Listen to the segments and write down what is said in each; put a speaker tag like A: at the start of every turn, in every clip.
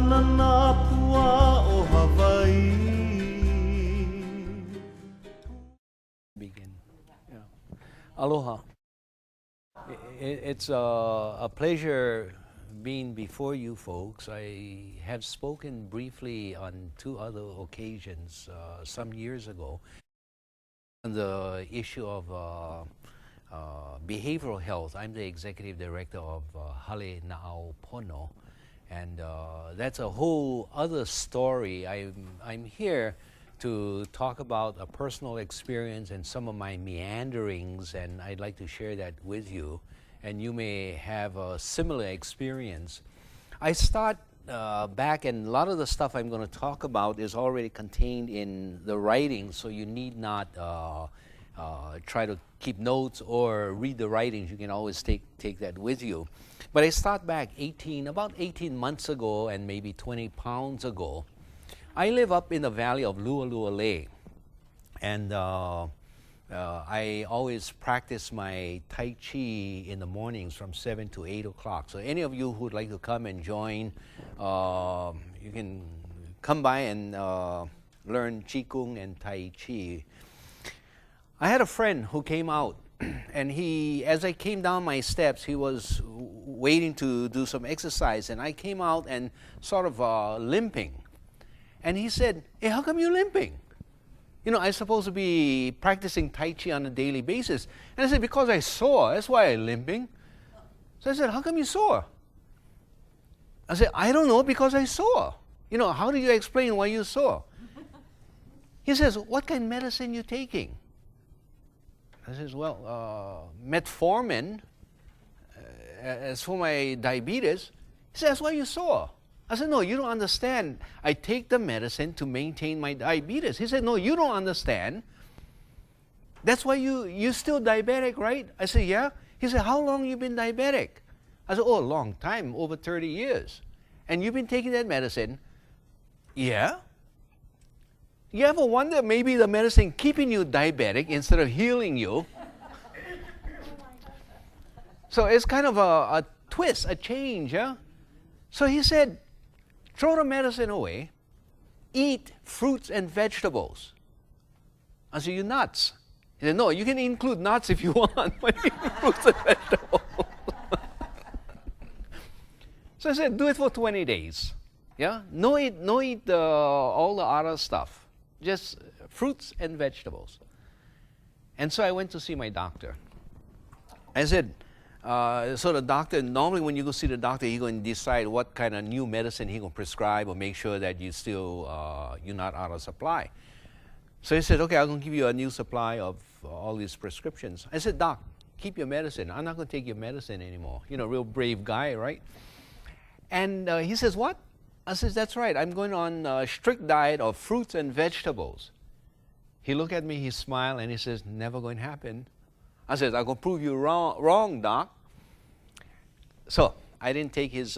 A: nanapua o Hawaii.
B: Begin. Yeah. Aloha. It's a pleasure being before you folks. I have spoken briefly on 2 other occasions some years ago on the issue of behavioral health. I'm the executive director of Hale Pono, and that's a whole other story. I'm here to talk about a personal experience and some of my meanderings, and I'd like to share that with you, and you may have a similar experience. I start back, and a lot of the stuff I'm going to talk about is already contained in the writing, so you need not try to keep notes or read the writings. You can always take that with you. But I start back about 18 months ago and maybe 20 pounds ago. I live up in the valley of Lualualei, and I always practice my Tai Chi in the mornings from 7 to 8 o'clock. So any of you who'd like to come and join, you can come by and learn Qigong and Tai Chi. I had a friend who came out, and as I came down my steps, he was waiting to do some exercise, and I came out and sort of limping. And he said, "Hey, how come you're limping? You know, I'm supposed to be practicing Tai Chi on a daily basis." And I said, "Because I sore, that's why I'm limping." So I said, "How come you sore?" I said, "I don't know, because I sore. You know, how do you explain why you sore?" He says, "What kind of medicine you taking?" I says, "Well, metformin, as for my diabetes." He says, "That's why you sore." I said, "No, you don't understand. I take the medicine to maintain my diabetes." He said, "No, you don't understand. That's why you're still diabetic, right?" I said, "Yeah." He said, "How long you been diabetic?" I said, "Oh, a long time, over 30 years. And you've been taking that medicine?" "Yeah." "You ever wonder maybe the medicine keeping you diabetic instead of healing you?" So it's kind of a twist, a change, yeah? So he said, "Throw the medicine away, eat fruits and vegetables." I said, "You nuts?" He said, "No, you can include nuts if you want, but eat fruits and vegetables." So I said, "Do it for 20 days. Yeah? No eat all the other stuff. Just fruits and vegetables." And so I went to see my doctor. I said, so the doctor, normally when you go see the doctor, he's going to decide what kind of new medicine he's going to prescribe or make sure that you're not out of supply. So he said, "Okay, I'm going to give you a new supply of all these prescriptions." I said, "Doc, keep your medicine. I'm not going to take your medicine anymore." You know, real brave guy, right? And he says, "What?" I says, "That's right. I'm going on a strict diet of fruits and vegetables." He looked at me, he smiled, and he says, "Never going to happen." I said, "I'm going to prove you wrong, Doc." So I didn't take his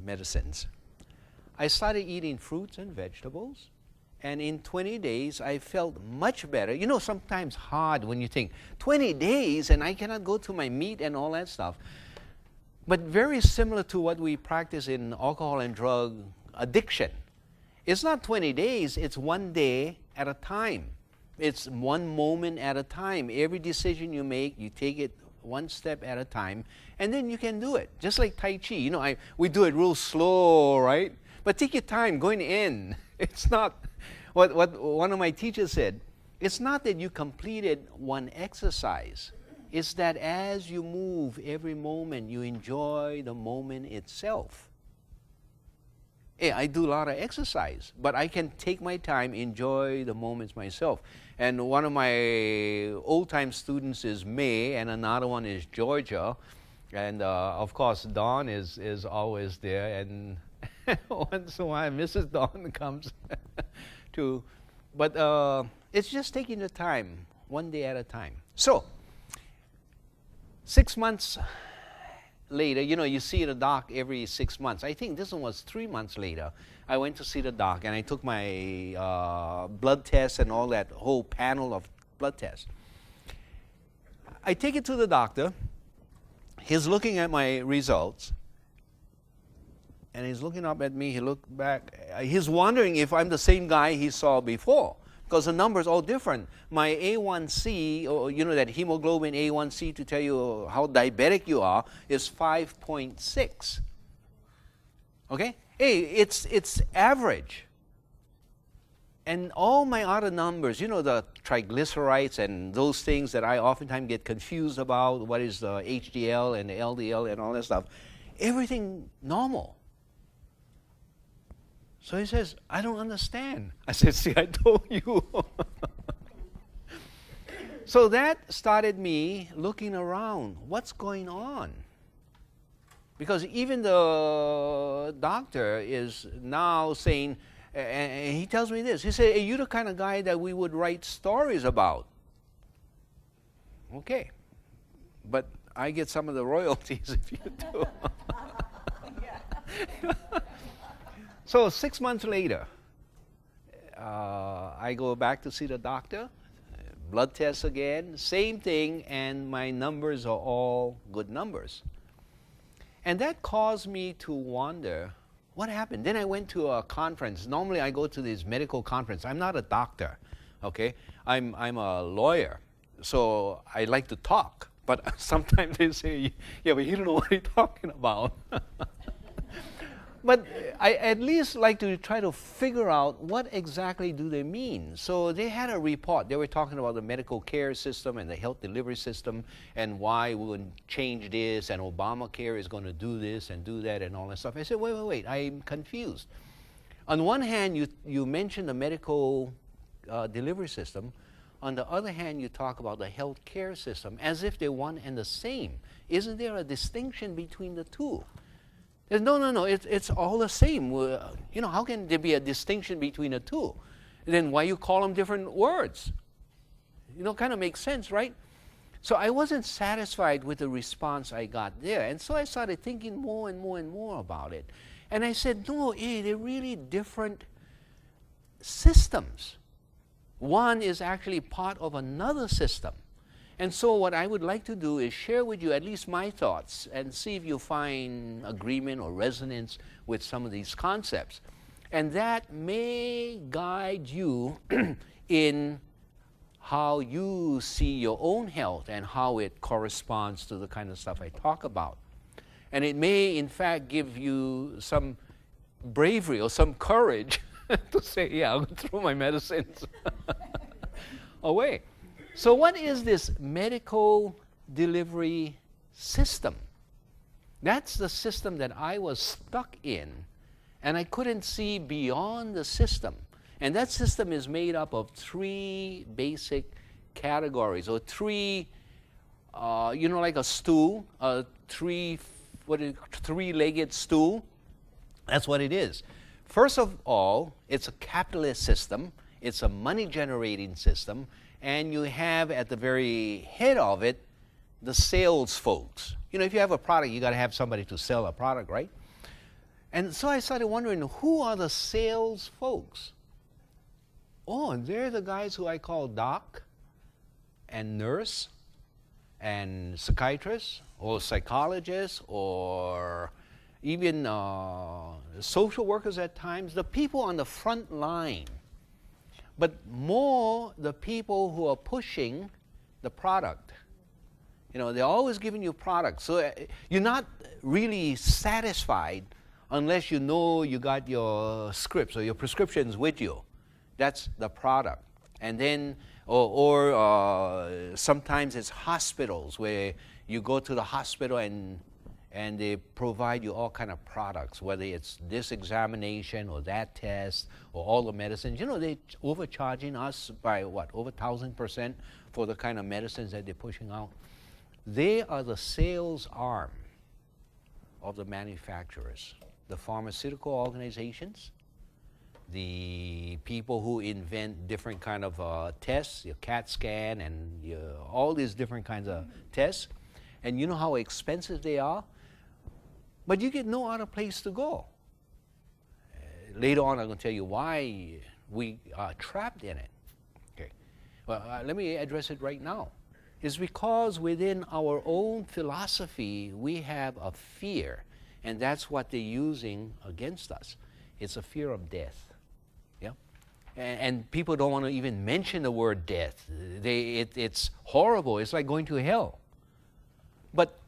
B: medicines. I started eating fruits and vegetables, and in 20 days, I felt much better. You know, sometimes hard when you think, 20 days and I cannot go to my meat and all that stuff. But very similar to what we practice in alcohol and drug addiction. It's not 20 days, it's 1 day at a time. It's one moment at a time. Every decision you make, you take it one step at a time, and then you can do it. Just like Tai Chi, you know, we do it real slow, right? But take your time going in. It's not, what one of my teachers said, it's not that you completed one exercise. It's that as you move every moment, you enjoy the moment itself. Yeah, I do a lot of exercise, but I can take my time, enjoy the moments myself. And one of my old-time students is May, and another one is Georgia. And of course, Dawn is always there, and once in a while, Mrs. Dawn comes too. But it's just taking the time, 1 day at a time. So, 6 months later, you know, you see the doc every 6 months. I think this one was 3 months later. I went to see the doc, and I took my blood tests and all that whole panel of blood tests. I take it to the doctor. He's looking at my results. And he's looking up at me. He looked back. He's wondering if I'm the same guy he saw before, because the numbers all different. My A1C, or that hemoglobin A1C to tell you how diabetic you are, is 5.6. Okay? Hey, it's average. And all my other numbers, the triglycerides and those things that I oftentimes get confused about, what is the HDL and the LDL and all that stuff, everything normal. So he says, I don't understand. I said, see, I told you. So that started me looking around. What's going on? Because even the doctor is now saying, and he tells me this. He said, hey, you're the kind of guy that we would write stories about. Okay. But I get some of the royalties if you do. So 6 months later, I go back to see the doctor, blood tests again, same thing, and my numbers are all good numbers. And that caused me to wonder, what happened? Then I went to a conference. Normally I go to this medical conference. I'm not a doctor, okay? I'm a lawyer, so I like to talk. But sometimes they say, yeah, but you don't know what you're talking about. But I at least like to try to figure out what exactly do they mean. So they had a report. They were talking about the medical care system and the health delivery system and why we would change this and Obamacare is going to do this and do that and all that stuff. I said, wait, I'm confused. On one hand, you mention the medical delivery system. On the other hand, you talk about the health care system as if they're one and the same. Isn't there a distinction between the two? No, it's all the same. How can there be a distinction between the two? Then why you call them different words? Kind of makes sense, right? So I wasn't satisfied with the response I got there. And so I started thinking more and more and more about it. And I said, no, they're really different systems. One is actually part of another system. And so what I would like to do is share with you at least my thoughts and see if you find agreement or resonance with some of these concepts. And that may guide you in how you see your own health and how it corresponds to the kind of stuff I talk about. And it may, in fact, give you some bravery or some courage to say, yeah, I'll throw my medicines away. So what is this medical delivery system? That's the system that I was stuck in, and I couldn't see beyond the system. And that system is made up of three basic categories, or three, like a stool, a three-legged stool. That's what it is. First of all, it's a capitalist system. It's a money-generating system. And you have at the very head of it the sales folks. If you have a product, you got to have somebody to sell a product, right? And so I started wondering, who are the sales folks? Oh, they're the guys who I call doc and nurse and psychiatrist or psychologist or even social workers at times, the people on the front line. But more the people who are pushing the product. They're always giving you products. So you're not really satisfied unless you know you got your scripts or your prescriptions with you. That's the product. And then, or sometimes it's hospitals where you go to the hospital and they provide you all kind of products, whether it's this examination or that test or all the medicines. They're overcharging us by what, over 1,000% for the kind of medicines that they're pushing out. They are the sales arm of the manufacturers, the pharmaceutical organizations, the people who invent different kind of tests, your CAT scan and all these different kinds of tests. And you know how expensive they are? But you get no other place to go. Later on, I'm going to tell you why we are trapped in it. Okay. Well, let me address it right now. It's because within our own philosophy, we have a fear. And that's what they're using against us. It's a fear of death. Yeah? And people don't want to even mention the word death. It's horrible. It's like going to hell. But,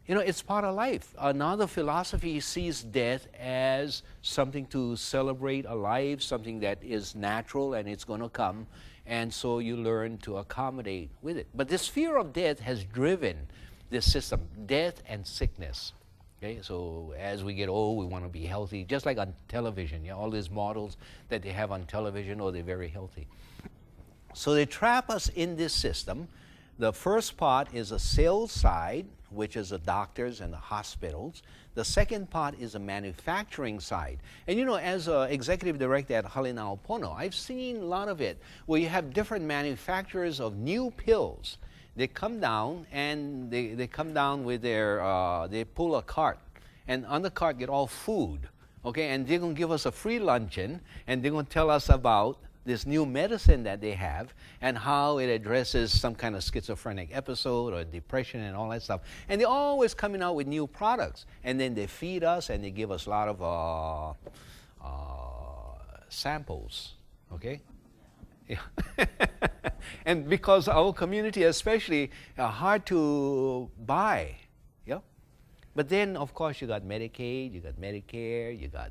B: it's part of life. Another philosophy sees death as something to celebrate a life, something that is natural and it's going to come. And so you learn to accommodate with it. But this fear of death has driven this system, death and sickness. Okay, so as we get old, we want to be healthy, just like on television. All these models that they have on television, they're very healthy. So they trap us in this system. The first part is a sales side, which is the doctors and the hospitals. The second part is a manufacturing side. And as an executive director at Hale na Pono, I've seen a lot of it, where you have different manufacturers of new pills. They come down and they come down with their, they pull a cart. And on the cart get all food, okay? And they're going to give us a free luncheon, and they're going to tell us about this new medicine that they have and how it addresses some kind of schizophrenic episode or depression and all that stuff. And they're always coming out with new products. And then they feed us and they give us a lot of samples, okay? Yeah. And because our community especially are hard to buy, yeah. But then of course you got Medicaid, you got Medicare, you got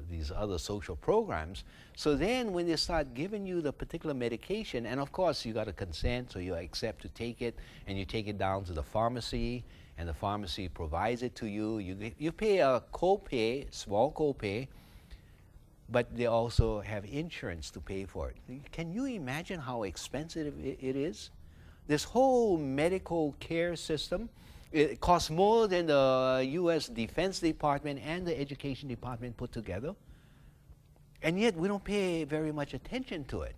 B: these other social programs. So then when they start giving you the particular medication, and of course you got to consent, so you accept to take it, and you take it down to the pharmacy, and the pharmacy provides it to you. You pay a copay, small copay, but they also have insurance to pay for it. Can you imagine how expensive it is? This whole medical care system, it costs more than the U.S. Defense Department and the Education Department put together. And yet we don't pay very much attention to it.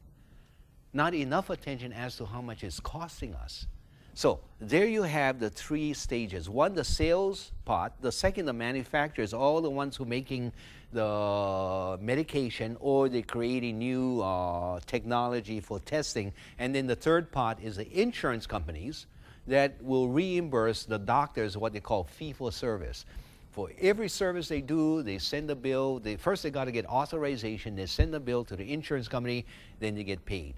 B: Not enough attention as to how much it's costing us. So there you have the three stages. One, the sales part. The second, the manufacturers, all the ones who are making the medication, or they're creating new technology for testing. And then the third part is the insurance companies that will reimburse the doctors what they call fee-for-service. For every service they do, they send a bill. First they got to get authorization. They send the bill to the insurance company, then they get paid.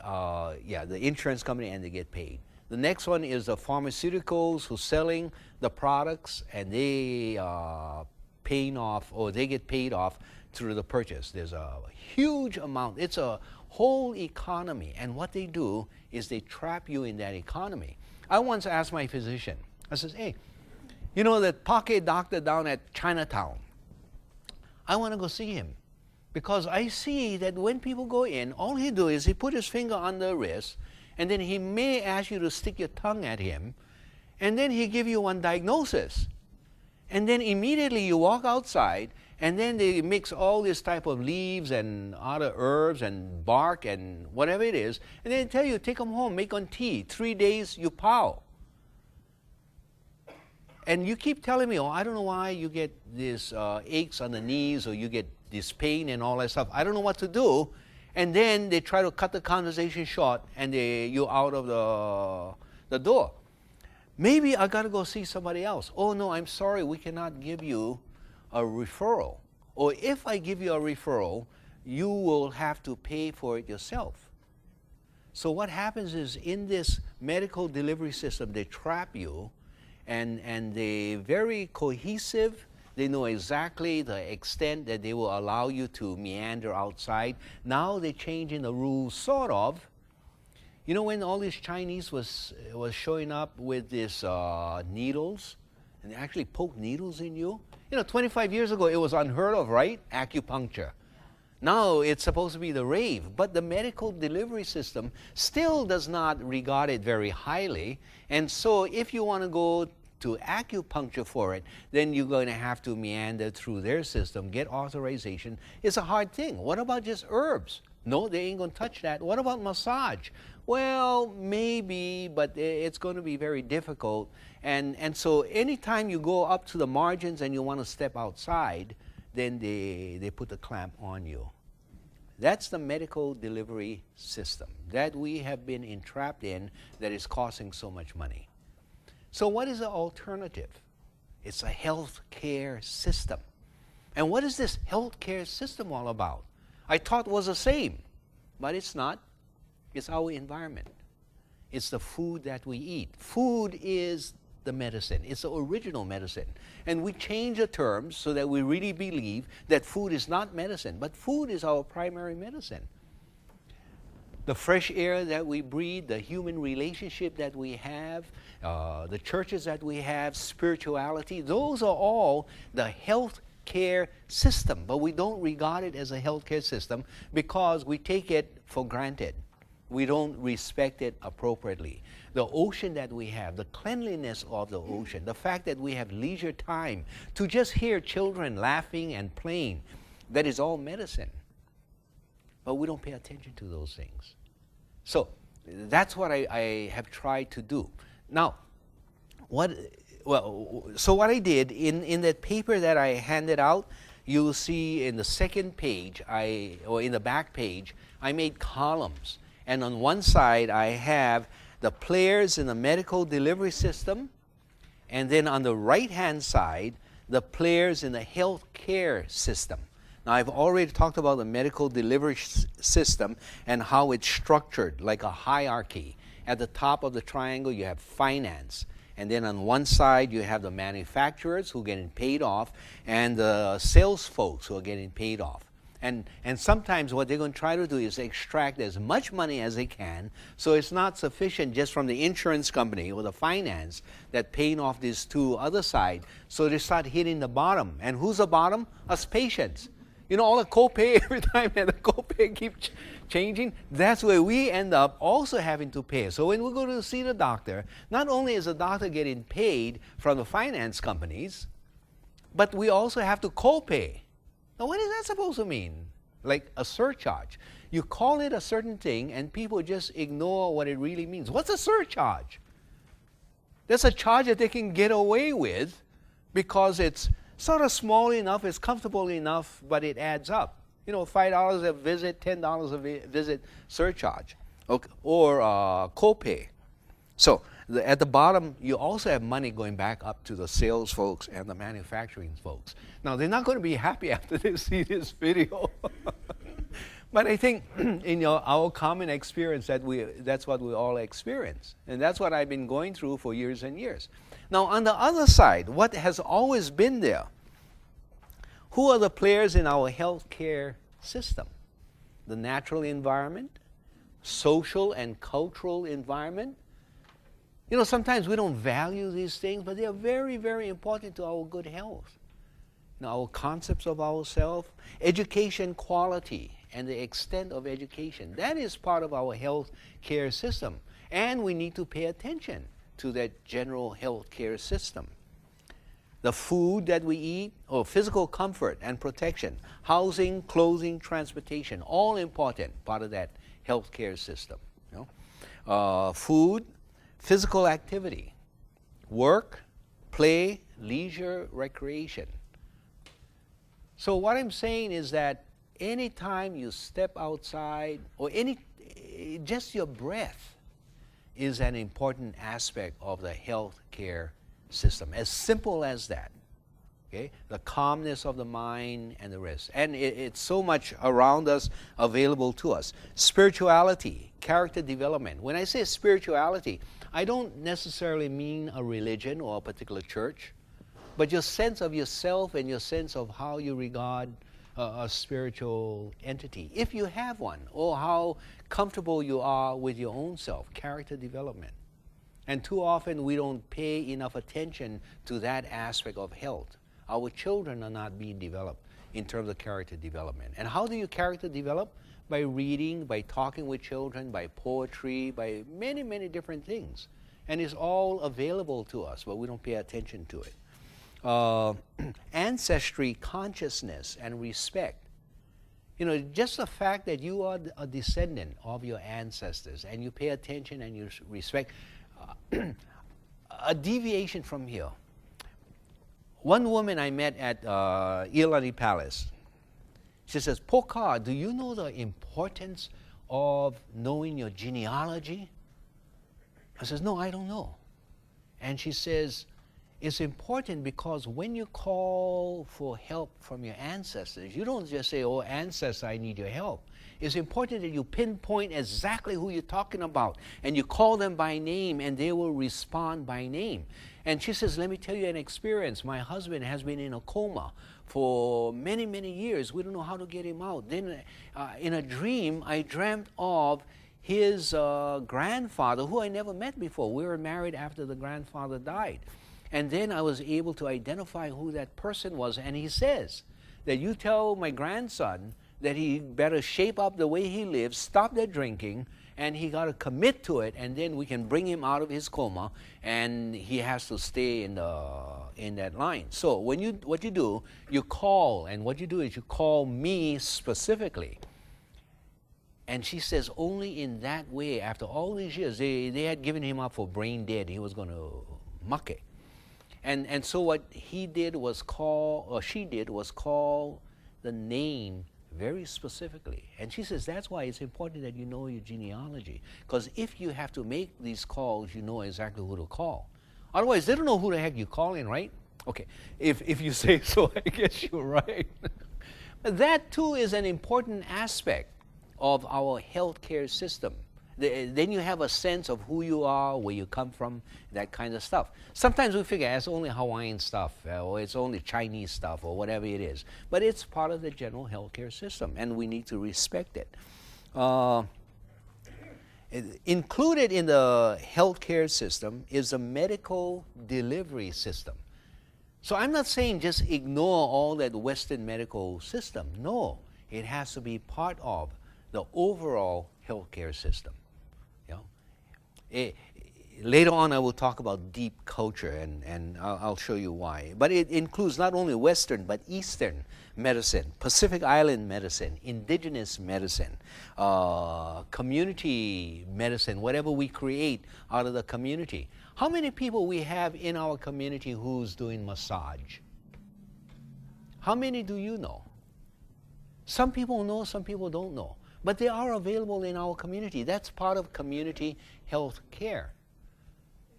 B: The insurance company, and they get paid. The next one is the pharmaceuticals who's selling the products, and they paying off, or they get paid off through the purchase. There's a huge amount. It's a whole economy, and what they do is they trap you in that economy. I once asked my physician, I says, hey, you know that Poke doctor down at Chinatown? I want to go see him, because I see that when people go in, all he do is he put his finger on the wrist, and then he may ask you to stick your tongue at him, and then he give you one diagnosis. And then immediately you walk outside, and then they mix all this type of leaves and other herbs and bark and whatever it is, and they tell you, take them home, make on tea. 3 days, you pow. And you keep telling me, I don't know why you get these aches on the knees, or you get this pain and all that stuff. I don't know what to do. And then they try to cut the conversation short, and you're out of the door. Maybe I got to go see somebody else. Oh, no, I'm sorry, we cannot give you a referral. Or if I give you a referral, you will have to pay for it yourself. So what happens is, in this medical delivery system, they trap you, and they're very cohesive. They know exactly the extent that they will allow you to meander outside. Now they're changing the rules, sort of. You know, when all these Chinese was showing up with these needles, and they actually poke needles in you. 25 years ago, it was unheard of, right? Acupuncture. Now it's supposed to be the rave, but the medical delivery system still does not regard it very highly. And so if you want to go to acupuncture for it, then you're going to have to meander through their system, get authorization. It's a hard thing. What about just herbs? No, they ain't going to touch that. What about massage? Well, maybe, but it's going to be very difficult. And so anytime you go up to the margins and you want to step outside, then they put the clamp on you. That's the medical delivery system that we have been entrapped in, that is costing so much money. So what is the alternative? It's a health care system. And what is this health care system all about? I thought it was the same, but it's not. It's our environment. It's the food that we eat. Food is the medicine. It's the original medicine. And we change the terms so that we really believe that food is not medicine, but food is our primary medicine. The fresh air that we breathe, the human relationship that we have, the churches that we have, spirituality, those are all the health care system. But we don't regard it as a health care system because we take it for granted. We don't respect it appropriately. The ocean that we have, the cleanliness of the ocean, the fact that we have leisure time to just hear children laughing and playing, that is all medicine. But we don't pay attention to those things. So that's what I have tried to do. Now, what I did in that paper that I handed out, you'll see in the second page, or in the back page, I made columns. And on one side, I have the players in the medical delivery system, and then on the right-hand side, the players in the health care system. Now, I've already talked about the medical delivery system and how it's structured like a hierarchy. At the top of the triangle, you have finance. And then on one side, you have the manufacturers who are getting paid off and the sales folks who are getting paid off. And sometimes what they're going to try to do is extract as much money as they can, so it's not sufficient just from the insurance company or the finance that paying off these two other side, so they start hitting the bottom. And who's the bottom? Us patients. You know, all the copay, every time that the copay keeps changing, that's where we end up also having to pay. So when we go to see the doctor, not only is the doctor getting paid from the finance companies, but we also have to copay. Now, what is that supposed to mean? Like a surcharge. You call it a certain thing, and people just ignore what it really means. What's a surcharge? That's a charge that they can get away with because it's sort of small enough, it's comfortable enough, but it adds up. You know, $5 a visit, $10 a visit surcharge, or copay. So at the bottom, you also have money going back up to the sales folks and the manufacturing folks. Now, they're not going to be happy after they see this video. But I think in our common experience that's what we all experience. And that's what I've been going through for years and years. Now, on the other side, what has always been there? Who are the players in our healthcare system? The natural environment, social and cultural environment. You know, sometimes we don't value these things, but they are very, very important to our good health. You know, our concepts of ourselves, education quality, and the extent of education. That is part of our health care system. And we need to pay attention to that general health care system. The food that we eat, or physical comfort and protection, housing, clothing, transportation, all important part of that health care system. You know? Food, physical activity, work, play, leisure, recreation. So what I'm saying is that anytime you step outside, or just your breath is an important aspect of the health care system. As simple as that. Okay? The calmness of the mind and the rest. And it's so much around us, available to us. Spirituality, character development. When I say spirituality, I don't necessarily mean a religion or a particular church, but your sense of yourself and your sense of how you regard a spiritual entity, if you have one, or how comfortable you are with your own self, character development. And too often we don't pay enough attention to that aspect of health. Our children are not being developed in terms of character development. And how do you character develop? By reading, by talking with children, by poetry, by many, many different things. And it's all available to us, but we don't pay attention to it. Ancestry, consciousness, and respect. You know, just the fact that you are a descendant of your ancestors and you pay attention and you respect. A deviation from here. One woman I met at Ilani Palace, she says, Poka, do you know the importance of knowing your genealogy? I says, no, I don't know. And she says, It's important because when you call for help from your ancestors, you don't just say, oh, ancestor, I need your help. It's important that you pinpoint exactly who you're talking about, and you call them by name, and they will respond by name. And she says, let me tell you an experience. My husband has been in a coma for many, many years. We don't know how to get him out. Then in a dream, I dreamt of his grandfather, who I never met before. We were married after the grandfather died. And then I was able to identify who that person was. And he says that you tell my grandson that he better shape up the way he lives, stop that drinking, and he got to commit to it, and then we can bring him out of his coma, and he has to stay in that line. So what you do, you call, and what you do is you call me specifically. And she says only in that way, after all these years, they had given him up for brain dead. He was going to muck it. And so what he did was she did was call the name very specifically. And she says that's why it's important that you know your genealogy. Because if you have to make these calls, you know exactly who to call. Otherwise, they don't know who the heck you're calling, right? Okay, if you say so, I guess you're right. But that too is an important aspect of our healthcare system. Then you have a sense of who you are, where you come from, that kind of stuff. Sometimes we figure it's only Hawaiian stuff, or it's only Chinese stuff, or whatever it is. But it's part of the general healthcare system, and we need to respect it. Included in the healthcare system is the medical delivery system. So I'm not saying just ignore all that Western medical system. No, it has to be part of the overall healthcare system. Later on, I will talk about deep culture, and I'll show you why. But it includes not only Western, but Eastern medicine, Pacific Island medicine, indigenous medicine, community medicine, whatever we create out of the community. How many people we have in our community who's doing massage? How many do you know? Some people know, some people don't know. But they are available in our community. That's part of community health care.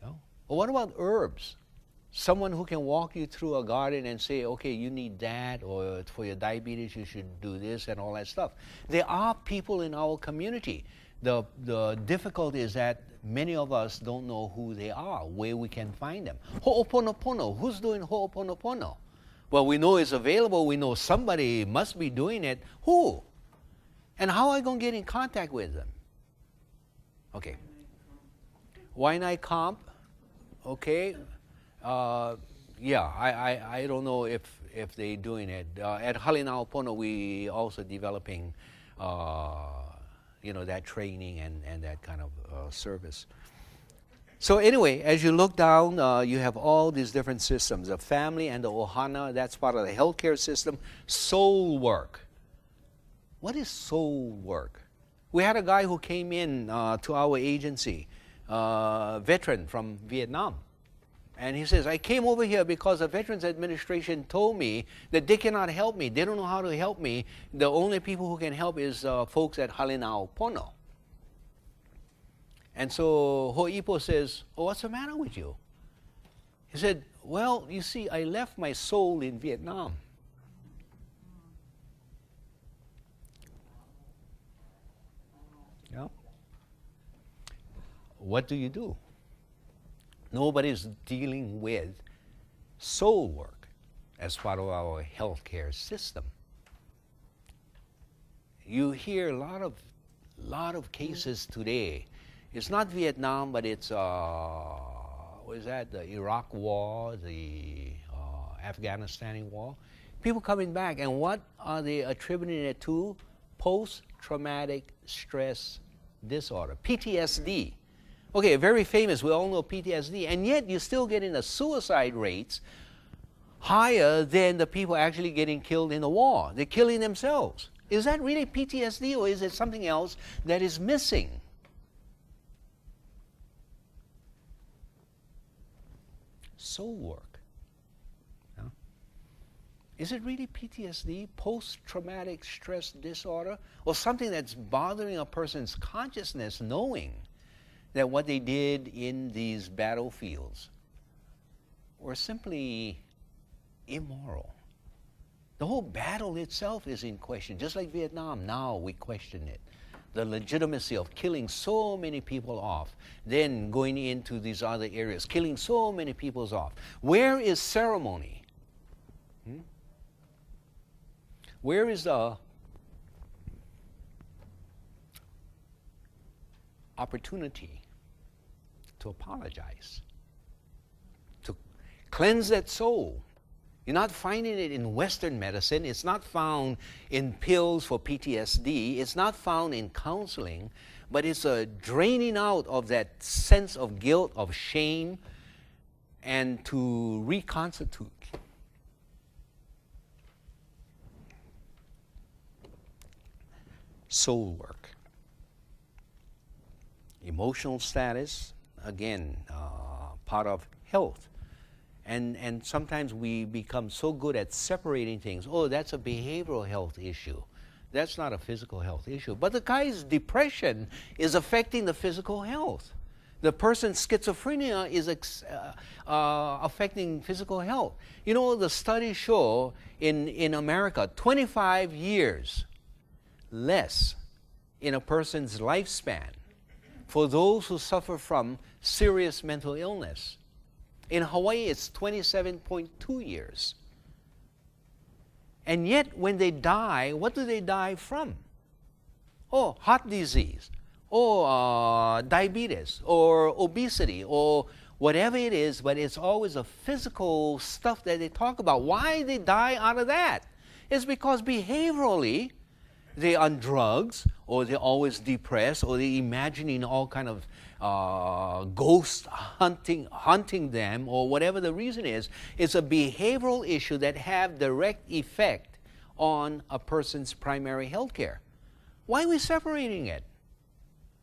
B: Well, what about herbs? Someone who can walk you through a garden and say, okay, you need that, or for your diabetes you should do this and all that stuff. There are people in our community. The difficulty is that many of us don't know who they are, where we can find them. Ho'oponopono. Who's doing ho'oponopono? Well, we know it's available. We know somebody must be doing it. Who? And how are I going to get in contact with them? Okay. Waianae Comp. Okay. Yeah, I don't know if they're doing it. At Hale na Pono, we also developing, that training and that kind of service. So anyway, as you look down, you have all these different systems. The family and the ohana, that's part of the healthcare system. Soul work. What is soul work? We had a guy who came in to our agency, veteran from Vietnam. And he says, I came over here because the Veterans Administration told me that they cannot help me. They don't know how to help me. The only people who can help is folks at Hale na Pono. And so Ho'ipo says, oh, what's the matter with you? He said, well, you see, I left my soul in Vietnam. Yeah. What do you do? Nobody's dealing with soul work as part of our healthcare system. You hear a lot of cases today. It's not Vietnam, but it's what is that? The Iraq War, the Afghanistan war. People coming back, and what are they attributing it to? Post-traumatic stress disorder, PTSD. Okay, very famous, we all know PTSD, and yet you're still getting the suicide rates higher than the people actually getting killed in the war. They're killing themselves. Is that really PTSD, or is it something else that is missing? Soul work. Yeah. Is it really PTSD, post-traumatic stress disorder, or something that's bothering a person's consciousness, knowing that what they did in these battlefields or simply immoral. The whole battle itself is in question. Just like Vietnam, now we question it. The legitimacy of killing so many people off, then going into these other areas, killing so many people off. Where is ceremony? Where is the opportunity to apologize, to cleanse that soul? You're not finding it in Western medicine. It's not found in pills for PTSD. It's not found in counseling, but it's a draining out of that sense of guilt, of shame, and to reconstitute. Soul work. Emotional status, again, part of health. And sometimes we become so good at separating things. Oh, that's a behavioral health issue. That's not a physical health issue. But the guy's depression is affecting the physical health. The person's schizophrenia is affecting physical health. You know, the studies show in America, 25 years less in a person's lifespan for those who suffer from serious mental illness. In Hawaii, it's 27.2 years. And yet, when they die, what do they die from? Oh, heart disease, or diabetes, or obesity, or whatever it is, but it's always a physical stuff that they talk about. Why they die out of that? It's because behaviorally, they're on drugs, or they're always depressed, or they're imagining all kind of ghosts hunting them, or whatever the reason is. It's a behavioral issue that have direct effect on a person's primary health care. Why are we separating it?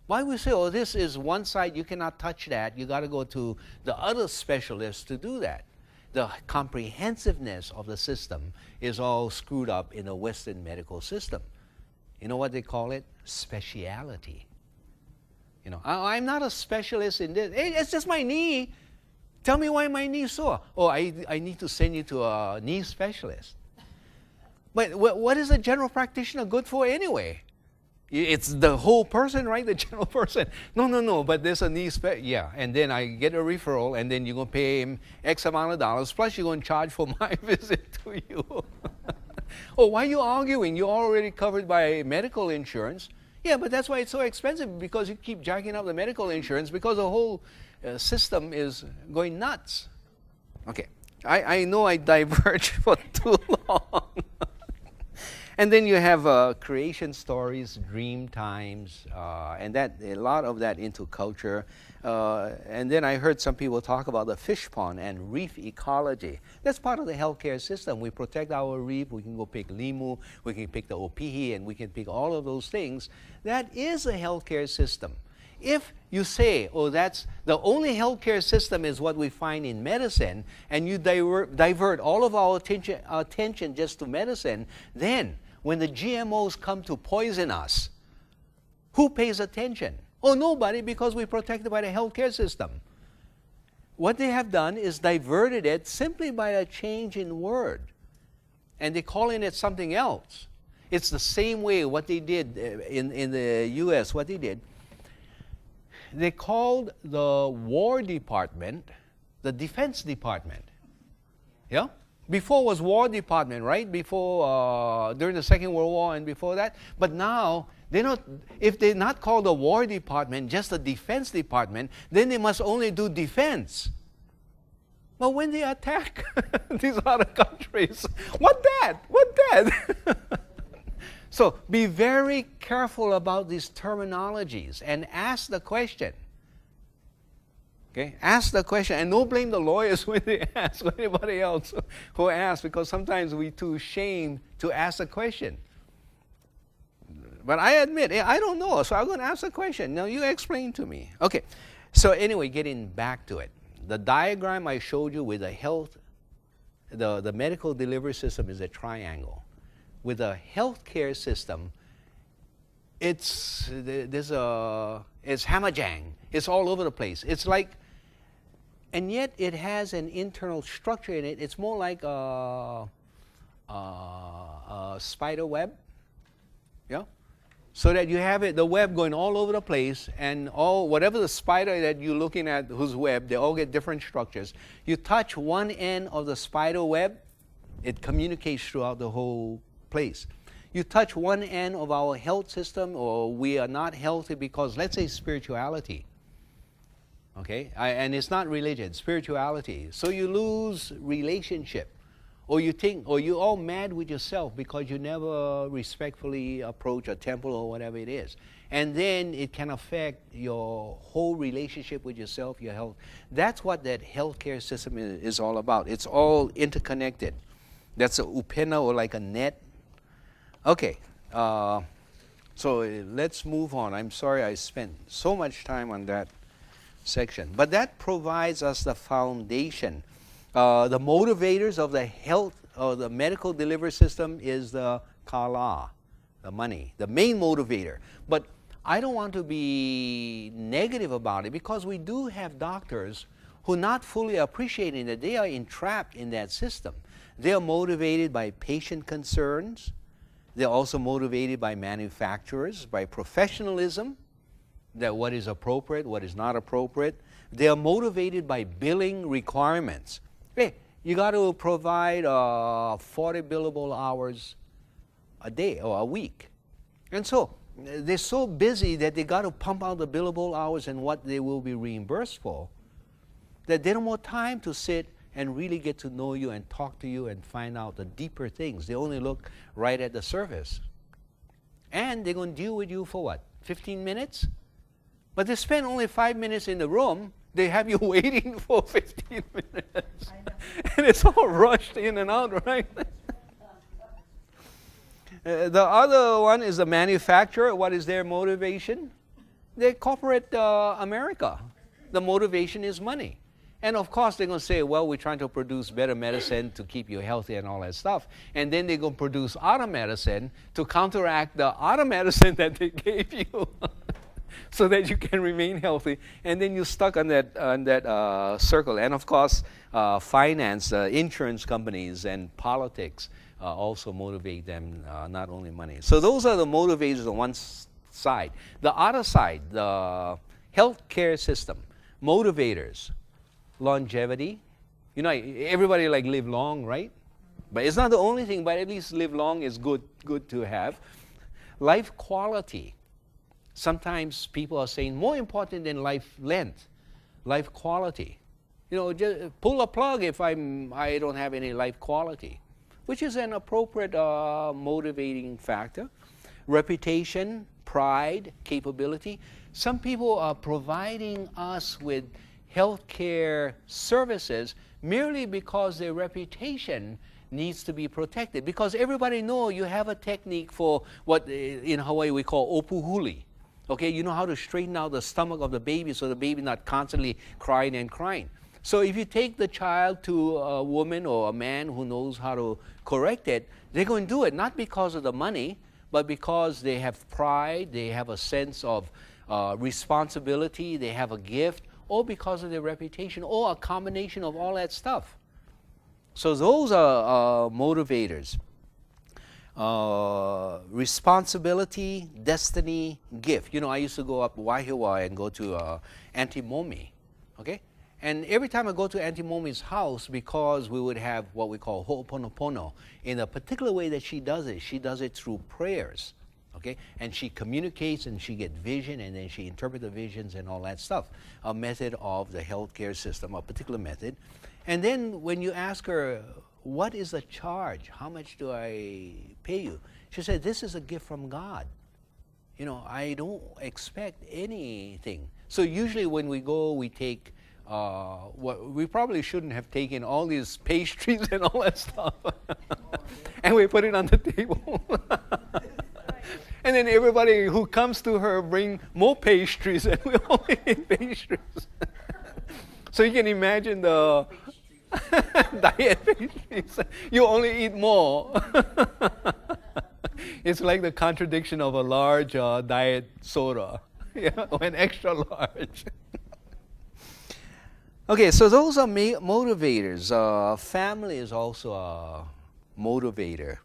B: Why we say, oh, this is one side, you cannot touch that, you got to go to the other specialists to do that. The comprehensiveness of the system is all screwed up in the Western medical system. You know what they call it? Speciality. You know, I'm not a specialist in this. Hey, it's just my knee. Tell me why my knee is sore. Oh, I need to send you to a knee specialist. But what is a general practitioner good for anyway? It's the whole person, right? The general person. No, but there's a knee yeah, and then I get a referral, and then you're going to pay him X amount of dollars, plus you're going to charge for my visit to you. Oh, why are you arguing? You're already covered by medical insurance. Yeah, but that's why it's so expensive, because you keep jacking up the medical insurance, because the whole system is going nuts. Okay, I know I diverged for too long. And then you have creation stories, dream times, and that a lot of that into culture. And then I heard some people talk about the fish pond and reef ecology. That's part of the healthcare system. We protect our reef. We can go pick limu. We can pick the opihi, and we can pick all of those things. That is a healthcare system. If you say, oh, that's the only healthcare system is what we find in medicine, and you divert all of our attention just to medicine, then when the GMOs come to poison us, who pays attention? Oh, nobody, because we're protected by the healthcare system. What they have done is diverted it simply by a change in word. And they're calling it something else. It's the same way what they did in the U.S., what they did. They called the War Department the Defense Department. Yeah? Before was War Department, right? Before, during the Second World War and before that. But now, if they're not called the War Department, just the Defense Department, then they must only do defense. But when they attack these other countries, what that? So be very careful about these terminologies and ask the question. Okay? Ask the question, and don't blame the lawyers when they ask, or anybody else who asks, because sometimes we're too ashamed to ask a question. But I admit, I don't know, so I'm going to ask a question. Now you explain to me. Okay, so anyway, getting back to it. The diagram I showed you with the medical delivery system is a triangle. With a healthcare system, it's hamajang. It's all over the place. It's like and yet it has an internal structure in it. It's more like a spider web, yeah? So that you have the web going all over the place, and whatever the spider that you're looking at, whose web, they all get different structures. You touch one end of the spider web, it communicates throughout the whole place. You touch one end of our health system, or we are not healthy because, let's say, spirituality. Okay? And it's not religion, spirituality. So you lose relationship. Or you're all mad with yourself because you never respectfully approach a temple or whatever it is. And then it can affect your whole relationship with yourself, your health. That's what that healthcare system is all about. It's all interconnected. That's a upena, or like a net. Okay, so let's move on. I'm sorry I spent so much time on that section. But that provides us the foundation. The motivators of the health or the medical delivery system is the kala, the money, the main motivator. But I don't want to be negative about it, because we do have doctors who are not fully appreciating that they are entrapped in that system. They are motivated by patient concerns. They're also motivated by manufacturers, by professionalism, that what is appropriate, what is not appropriate. They are motivated by billing requirements. Hey, you got to provide 40 billable hours a day or a week. And so they're so busy that they got to pump out the billable hours and what they will be reimbursed for, that they don't have time to sit and really get to know you and talk to you and find out the deeper things. They only look right at the surface. And they're going to deal with you for what, 15 minutes? But they spend only 5 minutes in the room. They have you waiting for 15 minutes. And it's all rushed in and out, right? The other one is the manufacturer. What is their motivation? They're corporate America. The motivation is money. And of course, they're going to say, well, we're trying to produce better medicine to keep you healthy and all that stuff. And then they're going to produce other medicine to counteract the other medicine that they gave you so that you can remain healthy. And then you're stuck on that circle. And of course, finance, insurance companies, and politics also motivate them, not only money. So those are the motivators on one side. The other side, the healthcare system, motivators. Longevity. You know, everybody like live long, right? But it's not the only thing, but at least live long is good to have. Life quality. Sometimes people are saying more important than life length, life quality. You know, just pull a plug if I don't have any life quality, which is an appropriate motivating factor. Reputation, pride, capability. Some people are providing us with healthcare services merely because their reputation needs to be protected. Because everybody knows you have a technique for what in Hawaii we call opuhuli. Okay, you know how to straighten out the stomach of the baby so the baby not constantly crying and crying. So if you take the child to a woman or a man who knows how to correct it, they're going to do it not because of the money, but because they have pride, they have a sense of responsibility, they have a gift, or because of their reputation, or a combination of all that stuff. So those are motivators. Responsibility, destiny, gift. You know, I used to go up Waihiwa and go to Auntie Momi, okay? And every time I go to Auntie Momi's house, because we would have what we call ho'oponopono, in a particular way that she does it through prayers. Okay? And she communicates and she gets vision and then she interprets the visions and all that stuff. A method of the healthcare system, a particular method. And then when you ask her, what is the charge? How much do I pay you? She said, this is a gift from God. You know, I don't expect anything. So usually when we go, we take, we probably shouldn't have taken all these pastries and all that stuff. And we put it on the table. And then everybody who comes to her bring more pastries, and we only eat pastries. So you can imagine the diet pastries. You only eat more. It's like the contradiction of a large diet soda, yeah, or an extra large. Okay, so those are motivators. Family is also a motivator.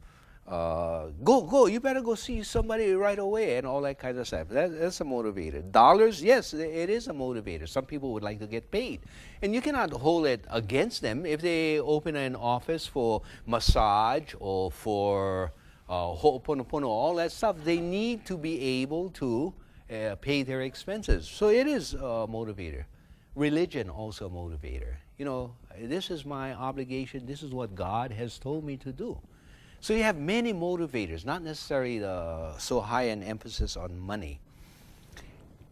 B: Go, you better go see somebody right away and all that kind of stuff. That's a motivator. Dollars, yes, it is a motivator. Some people would like to get paid. And you cannot hold it against them if they open an office for massage or for Ho'oponopono, all that stuff. They need to be able to pay their expenses. So it is a motivator. Religion also a motivator. You know, this is my obligation. This is what God has told me to do. So you have many motivators, not necessarily so high an emphasis on money.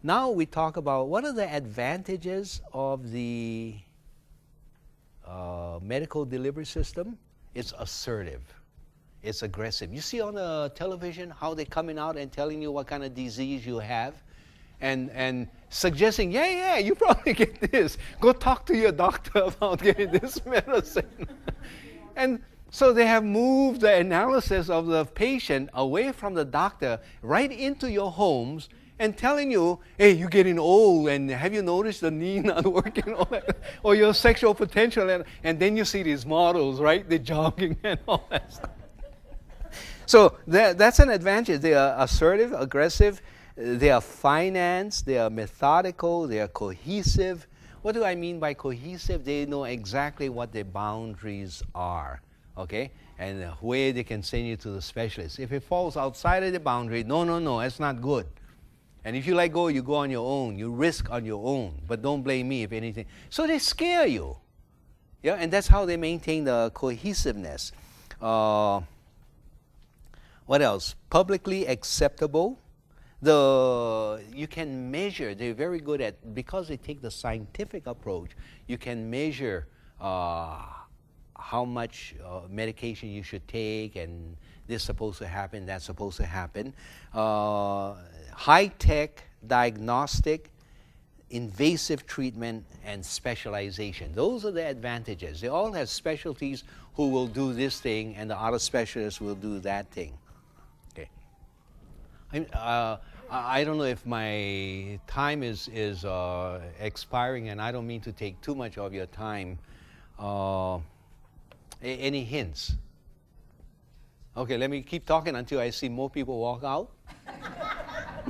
B: Now we talk about what are the advantages of the medical delivery system. It's assertive. It's aggressive. You see on the television how they're coming out and telling you what kind of disease you have and suggesting, yeah, you probably get this. Go talk to your doctor about getting this medicine. And so they have moved the analysis of the patient away from the doctor right into your homes and telling you, hey, you're getting old, and have you noticed the knee not working, or your sexual potential, and then you see these models, right? They're jogging and all that stuff. So that's an advantage. They are assertive, aggressive, they are financed, they are methodical, they are cohesive. What do I mean by cohesive? They know exactly what their boundaries are. Okay, and where they can send you to the specialist. If it falls outside of the boundary, no, that's not good. And if you let go, you go on your own. You risk on your own, but don't blame me if anything. So they scare you. Yeah, and that's how they maintain the cohesiveness. What else? Publicly acceptable. You can measure. They're very good at, because they take the scientific approach, you can measure how much medication you should take, and this is supposed to happen, that's supposed to happen. High-tech diagnostic, invasive treatment, and specialization. Those are the advantages. They all have specialties who will do this thing, and the other specialists will do that thing. Okay. I don't know if my time is expiring, and I don't mean to take too much of your time. Any hints? Okay, let me keep talking until I see more people walk out.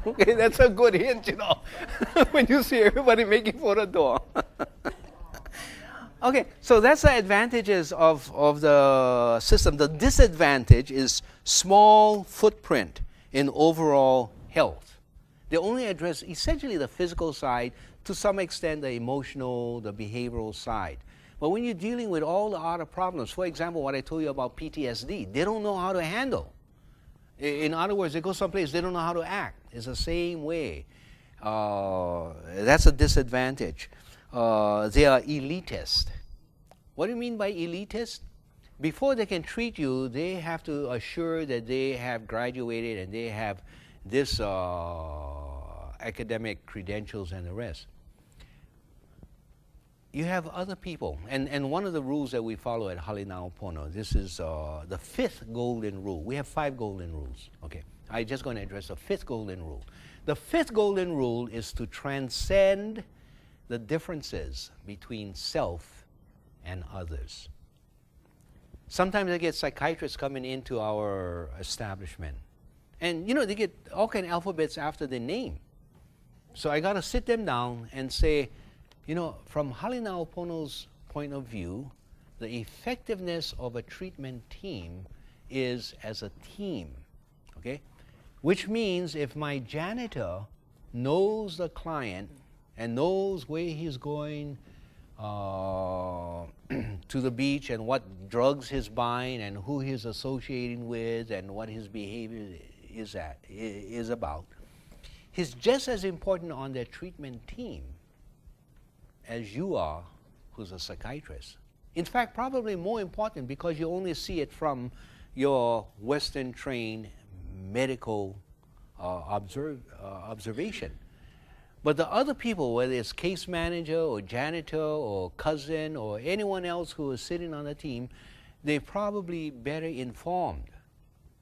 B: Okay, that's a good hint, you know, when you see everybody making for the door. Okay, so that's the advantages of the system. The disadvantage is small footprint in overall health. They only address essentially the physical side, to some extent the emotional, the behavioral side. But when you're dealing with all the other problems, for example, what I told you about PTSD, they don't know how to handle. In other words, they go someplace, they don't know how to act. It's the same way. That's a disadvantage. They are elitist. What do you mean by elitist? Before they can treat you, they have to assure that they have graduated and they have this academic credentials and the rest. You have other people, and one of the rules that we follow at Hale na Pono, this is the 5th golden rule. We have 5 golden rules. Okay, I'm just going to address the 5th golden rule. The 5th golden rule is to transcend the differences between self and others. Sometimes I get psychiatrists coming into our establishment, and you know, they get all kind of alphabets after their name. So I got to sit them down and say, you know, from Hale na Pono's point of view, the effectiveness of a treatment team is as a team, okay? Which means if my janitor knows the client and knows where he's going to the beach and what drugs he's buying and who he's associating with and what his behavior is about, he's just as important on their treatment team as you are, who's a psychiatrist. In fact, probably more important, because you only see it from your Western-trained medical observation. But the other people, whether it's case manager or janitor or cousin or anyone else who is sitting on the team, they're probably better informed.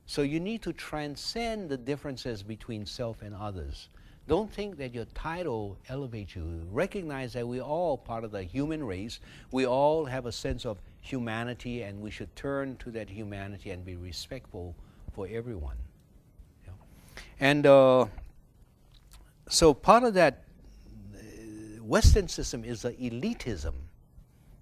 B: So you need to transcend the differences between self and others. Don't think that your title elevates you. Recognize that we're all part of the human race. We all have a sense of humanity, and we should turn to that humanity and be respectful for everyone. You know? And so part of that Western system is the elitism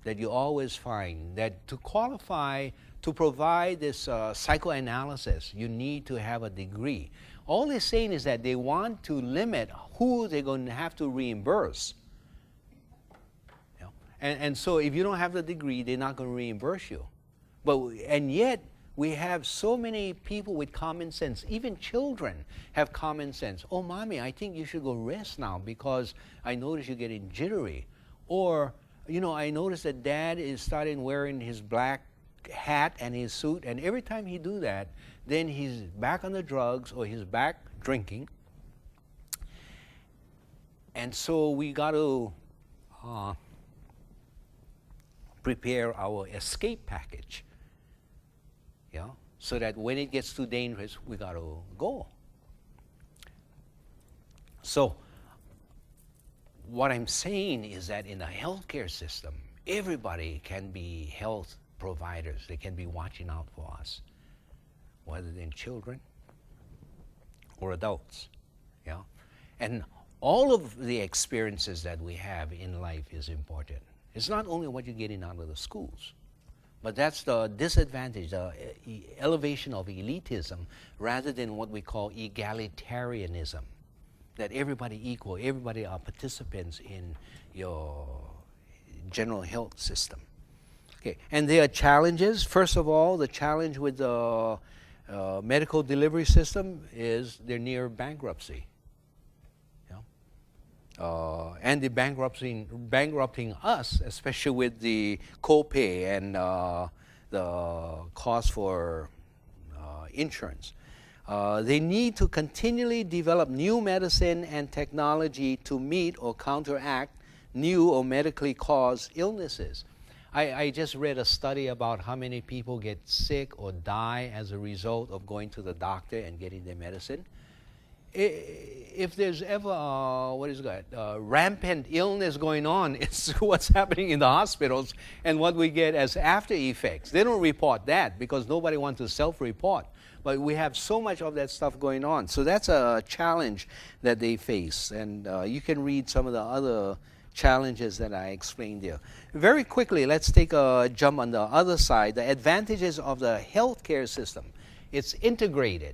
B: that you always find, that to qualify to provide this psychoanalysis, you need to have a degree. All they're saying is that they want to limit who they're going to have to reimburse. You know? And so if you don't have the degree, they're not going to reimburse you. And yet, we have so many people with common sense. Even children have common sense. Oh, mommy, I think you should go rest now because I notice you're getting jittery. Or, you know, I noticed that dad is starting wearing his black hat and his suit, and every time he do that, then he's back on the drugs or he's back drinking. And so we got to prepare our escape package, you know, so that when it gets too dangerous, we got to go. So what I'm saying is that in the healthcare system, everybody can be health providers. They can be watching out for us, whether they're children or adults. You know? And all of the experiences that we have in life is important. It's not only what you're getting out of the schools, but that's the disadvantage, the elevation of elitism, rather than what we call egalitarianism, that everybody equal, everybody are participants in your general health system. Okay, and there are challenges. First of all, the challenge with the medical delivery system is they're near bankruptcy. You know? And they're bankrupting us, especially with the copay and the cost for insurance. They need to continually develop new medicine and technology to meet or counteract new or medically caused illnesses. I just read a study about how many people get sick or die as a result of going to the doctor and getting their medicine. If there's ever rampant illness going on, it's what's happening in the hospitals and what we get as after effects. They don't report that because nobody wants to self-report. But we have so much of that stuff going on. So that's a challenge that they face. And you can read some of the other challenges that I explained there. Very quickly, let's take a jump on the other side. The advantages of the healthcare system. It's integrated.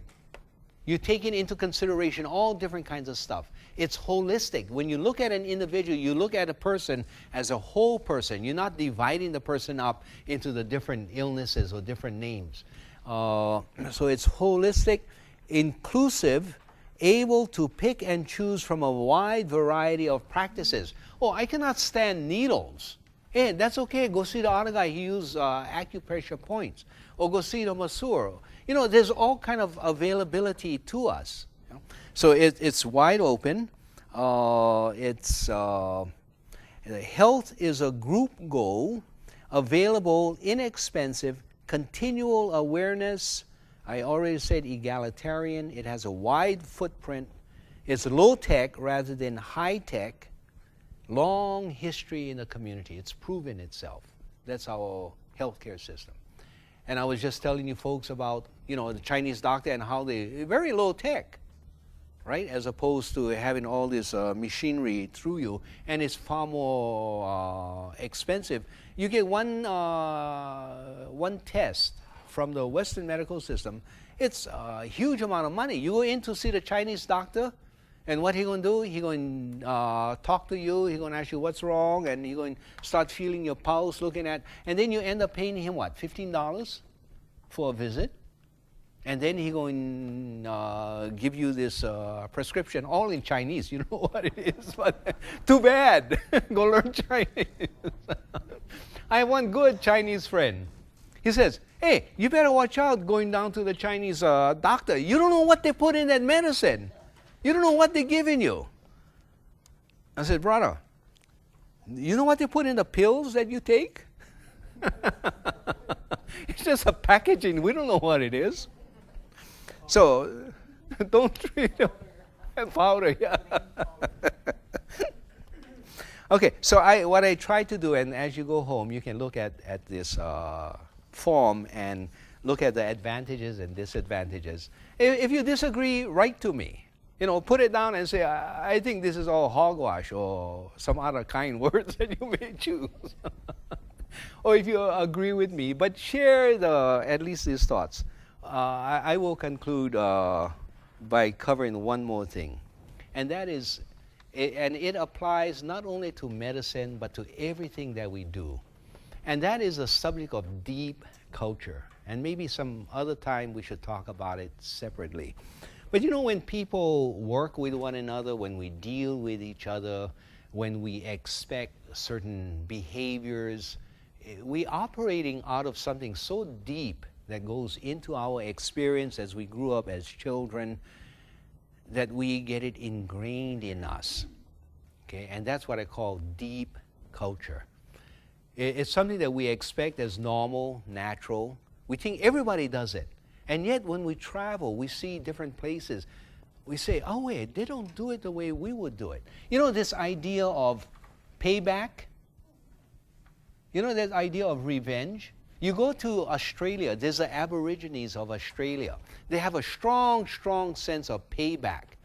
B: You're taking into consideration all different kinds of stuff. It's holistic. When you look at an individual, you look at a person as a whole person. You're not dividing the person up into the different illnesses or different names. So it's holistic, inclusive, able to pick and choose from a wide variety of practices. Oh, I cannot stand needles. Hey, that's okay. Go see the other guy. He uses acupressure points. Or go see the masseur. You know, there's all kind of availability to us. You know? So it's wide open. Health is a group goal, available, inexpensive, continual awareness. I already said egalitarian. It has a wide footprint. It's low-tech rather than high-tech. Long history in the community. It's proven itself. That's our healthcare system. And I was just telling you folks about, you know, the Chinese doctor and how they're very low-tech, right? As opposed to having all this machinery through you, and it's far more expensive. You get one test from the Western medical system. It's a huge amount of money. You go in to see the Chinese doctor, and what he going to do? He going to talk to you. He going to ask you what's wrong, and he going to start feeling your pulse, looking at, and then you end up paying him what, $15 for a visit, and then he going to give you this prescription, all in Chinese. You know what it is, but too bad. Go learn Chinese. I have one good Chinese friend. He says, hey, you better watch out going down to the Chinese doctor. You don't know what they put in that medicine. You don't know what they're giving you. I said, brother, you know what they put in the pills that you take? It's just a packaging. We don't know what it is. So don't treat them. Powder, yeah. Okay, so what I try to do, and as you go home, you can look at this form and look at the advantages and disadvantages. If you disagree, write to me. You know, put it down and say, I think this is all hogwash, or some other kind words that you may choose. Or if you agree with me, but share at least these thoughts. I will conclude by covering one more thing, and that is, and it applies not only to medicine, but to everything that we do. And that is the subject of deep culture. And maybe some other time we should talk about it separately. But you know, when people work with one another, when we deal with each other, when we expect certain behaviors, we're operating out of something so deep that goes into our experience as we grew up as children, that we get it ingrained in us. Okay? And that's what I call deep culture. It's something that we expect as normal, natural. We think everybody does it. And yet when we travel, we see different places. We say, oh wait, they don't do it the way we would do it. You know, this idea of payback? You know, that idea of revenge? You go to Australia, there's the Aborigines of Australia. They have a strong, strong sense of payback.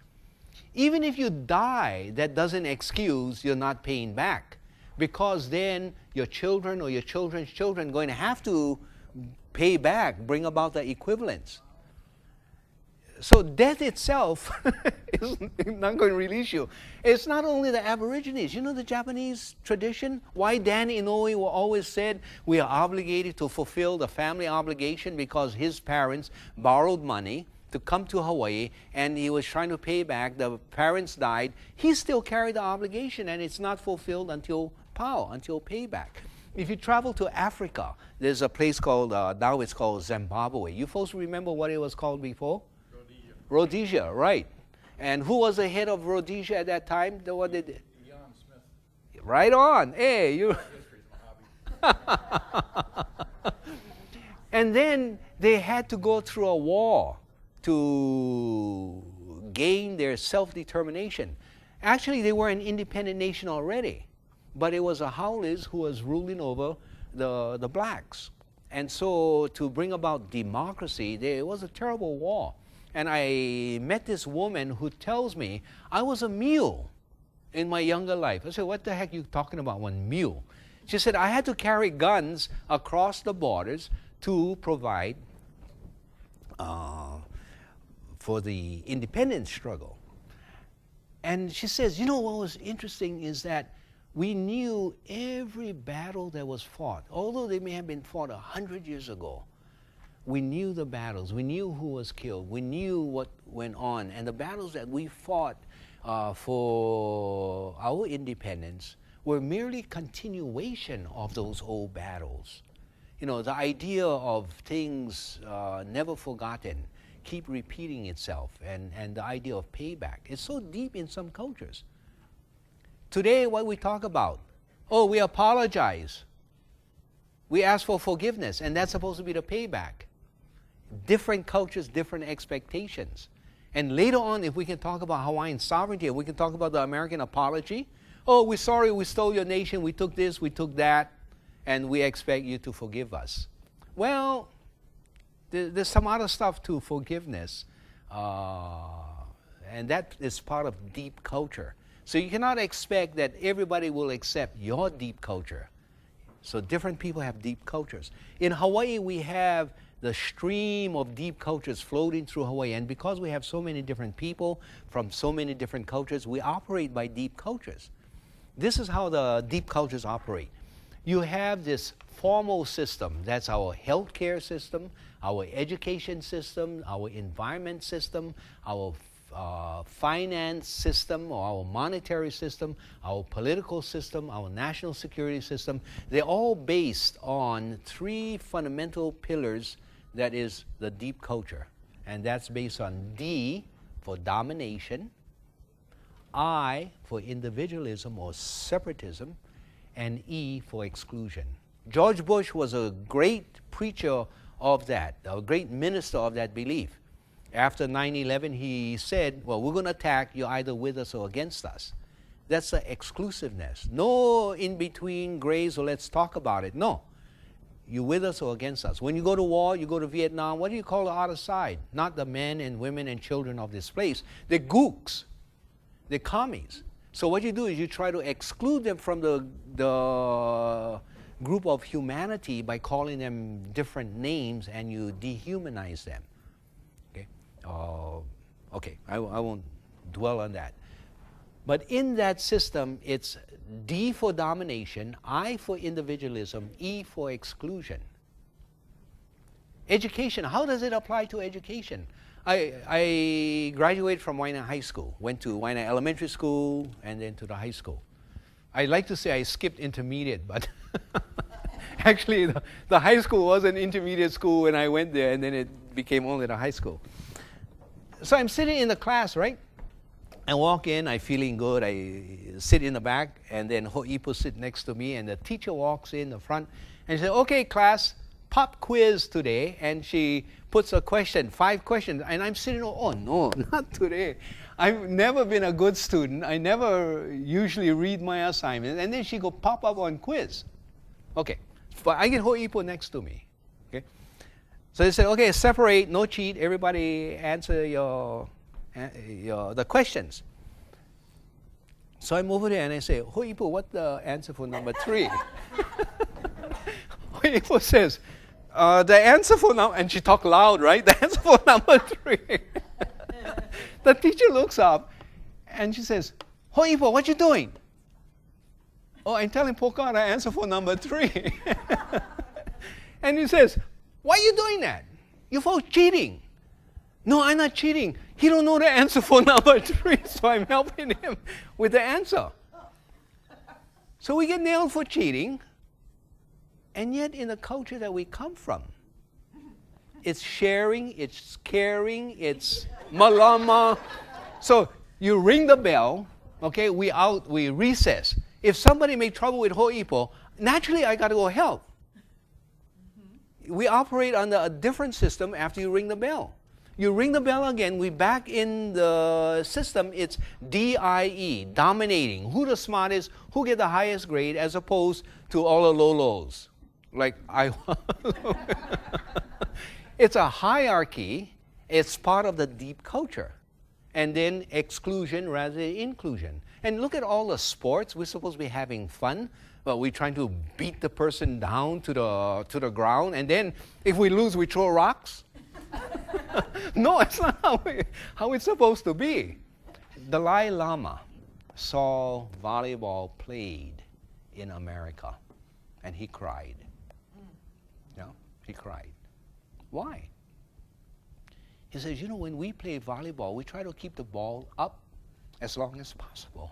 B: Even if you die, that doesn't excuse you're not paying back, because then your children or your children's children are going to have to pay back, bring about the equivalence. So death itself is not going to release you. It's not only the Aborigines. You know the Japanese tradition? Why Dan Inoue always said we are obligated to fulfill the family obligation, because his parents borrowed money to come to Hawaii, and he was trying to pay back. The parents died. He still carried the obligation, and it's not fulfilled until until payback. If you travel to Africa, there's a place called, now it's called Zimbabwe. You folks remember what it was called before? Rhodesia, right. And who was the head of Rhodesia at that time? What did John Smith. Right on. Hey, you. And then they had to go through a war to gain their self-determination. Actually, they were an independent nation already, but it was the Hales who was ruling over the blacks. And so to bring about democracy, it was a terrible war. And I met this woman who tells me, I was a mule in my younger life. I said, what the heck are you talking about, one mule? She said, I had to carry guns across the borders to provide for the independence struggle. And she says, you know what was interesting is that we knew every battle that was fought, although they may have been fought 100 years ago. We knew the battles. We knew who was killed. We knew what went on. And the battles that we fought for our independence were merely continuation of those old battles. You know, the idea of things never forgotten, keep repeating itself, and the idea of payback. It's so deep in some cultures. Today, what we talk about, oh, we apologize. We ask for forgiveness, and that's supposed to be the payback. Different cultures, different expectations. And later on, if we can talk about Hawaiian sovereignty, we can talk about the American apology. Oh, we're sorry we stole your nation, we took this, we took that, and we expect you to forgive us. Well, there's some other stuff to forgiveness, and that is part of deep culture. So you cannot expect that everybody will accept your deep culture. So different people have deep cultures. In Hawaii, we have the stream of deep cultures floating through Hawaii. And because we have so many different people from so many different cultures, we operate by deep cultures. This is how the deep cultures operate. You have this formal system. That's our healthcare system, our education system, our environment system, our finance system, or our monetary system, our political system, our national security system. They're all based on three fundamental pillars. That is the deep culture. And that's based on D for domination, I for individualism or separatism, and E for exclusion. George Bush was a great preacher of that, a great minister of that belief. After 9/11, he said, well, we're going to attack, you're either with us or against us. That's the exclusiveness. No in-between grays or let's talk about it. No. You with us or against us. When you go to war, you go to Vietnam, what do you call the other side? Not the men and women and children of this place. They're gooks. They're commies. So what you do is you try to exclude them from the group of humanity by calling them different names, and you dehumanize them. Okay? Okay, I won't dwell on that. But in that system, it's D for domination, I for individualism, E for exclusion. Education, how does it apply to education? I graduated from Waianae High School, went to Waianae Elementary School, and then to the high school. I like to say I skipped intermediate, but actually the high school was an intermediate school when I went there, and then it became only the high school. So I'm sitting in the class, right? I walk in, I'm feeling good, I sit in the back, and then Ho'ipo sit next to me, and the teacher walks in the front, and she says, okay, class, pop quiz today, and she puts a question, 5 questions, and I'm sitting, oh no, not today. I've never been a good student, I never usually read my assignments, and then she go pop up on quiz. Okay, but I get Ho'ipo next to me, okay? So they say, okay, separate, no cheat, everybody answer the questions. So I'm over there and I say, Ho'ipo, what's the answer for number 3? Ho'ipo says, the answer for now, and she talk loud, right? The answer for number 3. The teacher looks up and she says, Ho'ipo, what you doing? Oh, I'm telling Poka the answer for number 3. And he says, why are you doing that? You're for cheating. No, I'm not cheating. He don't know the answer for number 3, so I'm helping him with the answer. So we get nailed for cheating, and yet in the culture that we come from, it's sharing, it's caring, it's malama. So you ring the bell, okay, we recess. If somebody make trouble with Ho'ipo, naturally I got to go help. We operate under a different system after you ring the bell. You ring the bell again, we back in the system, it's DIE, dominating. Who the smartest, who get the highest grade, as opposed to all the low-lows. Like, it's a hierarchy, it's part of the deep culture. And then exclusion rather than inclusion. And look at all the sports, we're supposed to be having fun, but we're trying to beat the person down to the ground, and then if we lose, we throw rocks. No, it's not how it's supposed to be. Dalai Lama saw volleyball played in America, and he cried. Yeah, he cried. Why? He says, you know, when we play volleyball, we try to keep the ball up as long as possible.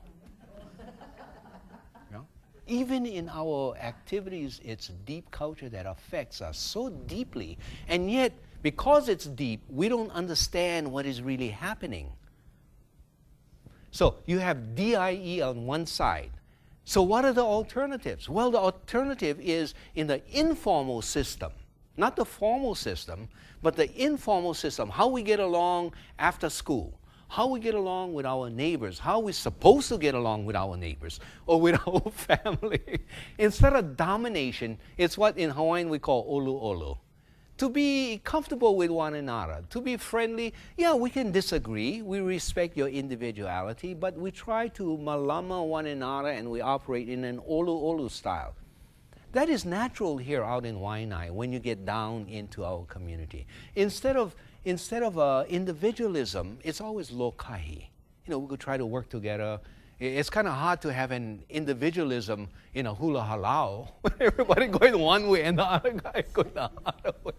B: Yeah? Even in our activities, it's deep culture that affects us so deeply, and yet, because it's deep, we don't understand what is really happening. So you have DIE on one side. So what are the alternatives? Well, the alternative is in the informal system, not the formal system, but the informal system, how we get along after school, how we get along with our neighbors, how we're supposed to get along with our neighbors or with our family. Instead of domination, it's what in Hawaiian we call olu olu. To be comfortable with one another, to be friendly. Yeah, we can disagree. We respect your individuality, but we try to malama one another and we operate in an olu-olu style. That is natural here out in Waianae when you get down into our community. Instead of individualism, it's always lokahi. You know, we could try to work together. It's kind of hard to have an individualism in a hula halau, everybody going one way and the other guy going the other way.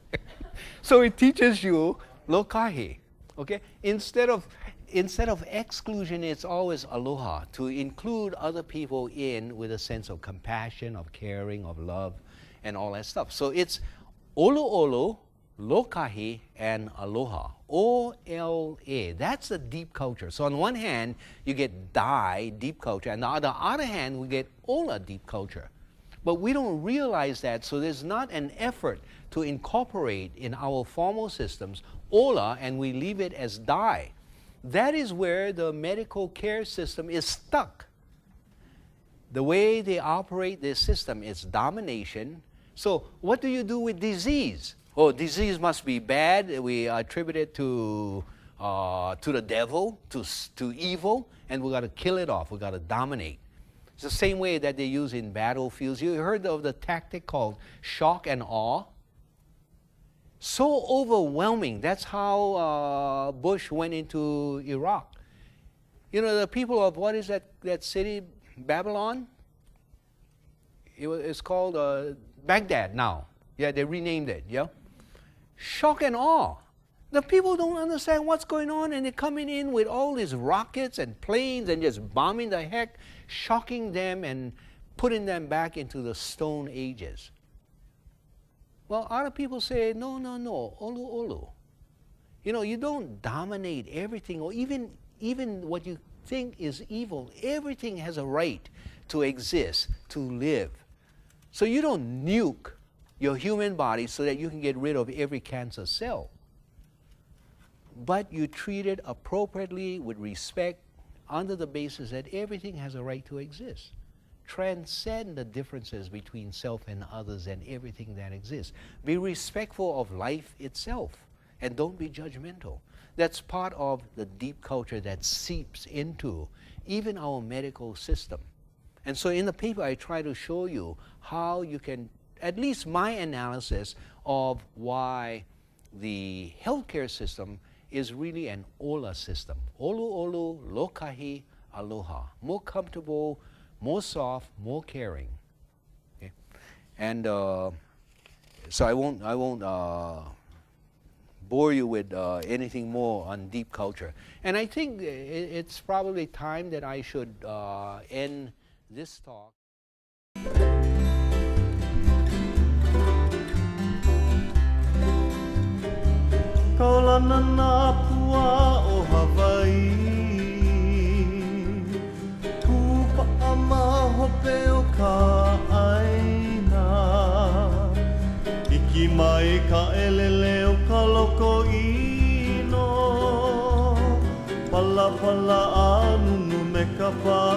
B: So it teaches you lokahi, okay? Instead of exclusion, it's always aloha, to include other people in with a sense of compassion, of caring, of love, and all that stuff. So it's olu olu, lokahi, and aloha. O-L-A. That's the deep culture. So on one hand, you get deep culture, and on the other hand, we get ola, deep culture. But we don't realize that, so there's not an effort to incorporate in our formal systems ola, and we leave it as dai. That is where the medical care system is stuck. The way they operate their system is domination. So what do you do with disease? Oh, disease must be bad. We attribute it to the devil, to evil, and we got to kill it off. We got to dominate. It's the same way that they use in battlefields. You heard of the tactic called shock and awe? So overwhelming. That's how Bush went into Iraq. You know, the people of, what is that city, Babylon? It's called Baghdad now. Yeah, they renamed it, yeah? Shock and awe. The people don't understand what's going on, and they're coming in with all these rockets and planes and just bombing the heck, shocking them and putting them back into the Stone Ages. Well, other people say, no, olu, olu. You know, you don't dominate everything, or even what you think is evil. Everything has a right to exist, to live. So you don't nuke your human body so that you can get rid of every cancer cell. But you treat it appropriately, with respect, under the basis that everything has a right to exist. Transcend the differences between self and others and everything that exists. Be respectful of life itself, and don't be judgmental. That's part of the deep culture that seeps into even our medical system. And so in the paper, I try to show you how you can, at least my analysis of why the healthcare system is really an ola system. Olu olu, lokahi, aloha. More comfortable, more soft, more caring. Okay? And so I won't bore you with anything more on deep culture. And I think it's probably time that I should end this talk.
A: Kaulana nā pua o Hawaii, Kupa'a mahope o ka aina, Iki mai ka elele o ka loko ino, Pala pala anunu me ka pā